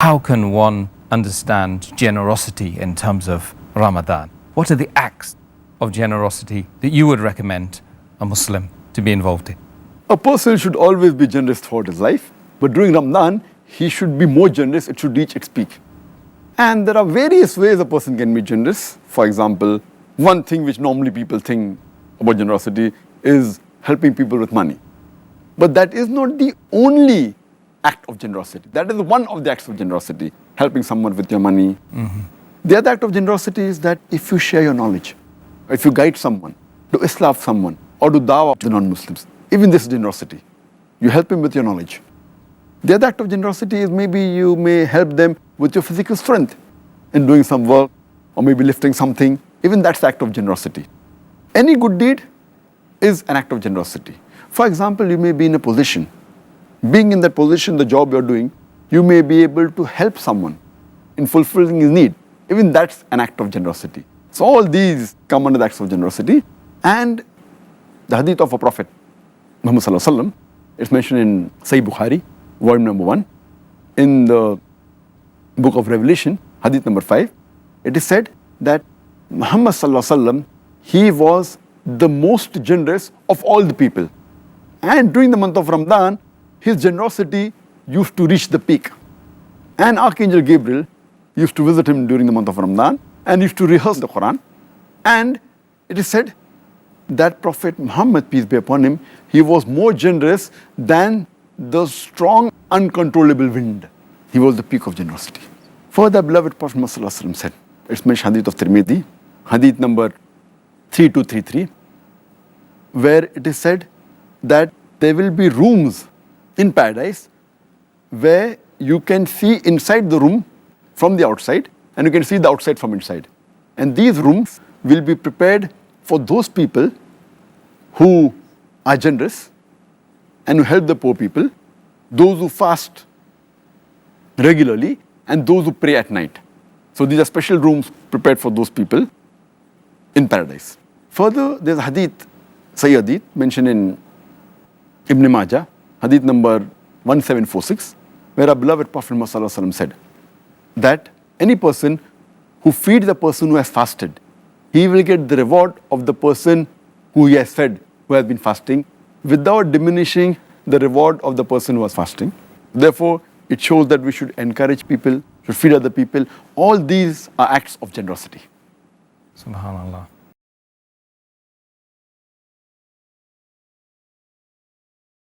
how can one understand generosity in terms of Ramadan? What are the acts of generosity that you would recommend a Muslim to be involved in? A person should always be generous throughout his life, but during Ramadan, he should be more generous. It should reach its peak. And there are various ways a person can be generous. For example, one thing which normally people think about generosity is helping people with money. But that is not the only act of generosity. That is one of the acts of generosity, helping someone with your money. The other act of generosity is that if you share your knowledge, or if you guide someone, to Islam someone, or to dawah to non-Muslims, even this is generosity. You help him with your knowledge. The other act of generosity is maybe you may help them with your physical strength in doing some work, or maybe lifting something. Even that's the act of generosity. Any good deed is an act of generosity. For example, you may be in a position. Being in that position, the job you're doing, you may be able to help someone in fulfilling his need. Even that's an act of generosity. So all these come under the acts of generosity. And the hadith of a Prophet, Muhammad Sallallahu Alaihi Wasallam, it's mentioned in Sahih Bukhari, volume number 1. In the book of Revelation, hadith number 5, it is said that Muhammad Sallallahu Alaihi Wasallam, he was the most generous of all the people. And during the month of Ramadan, his generosity used to reach the peak. And Archangel Gabriel used to visit him during the month of Ramadan and used to rehearse the Quran. And it is said that Prophet Muhammad, peace be upon him, he was more generous than the strong, uncontrollable wind. He was the peak of generosity. Further, beloved Prophet Muhammad said, it's mentioned hadith of Tirmidhi, hadith number 3233, where it is said that there will be rooms in paradise where you can see inside the room from the outside, and you can see the outside from inside. And these rooms will be prepared for those people who are generous and who help the poor people, those who fast regularly, and those who pray at night. So these are special rooms prepared for those people in paradise. Further, there's a hadith, Sahih hadith, mentioned in Ibn Majah, hadith number 1746, where our beloved Prophet Muhammad said that any person who feeds the person who has fasted, he will get the reward of the person who he has fed, who has been fasting, without diminishing the reward of the person who was fasting. Therefore, it shows that we should encourage people, should feed other people. All these are acts of generosity. Subhanallah.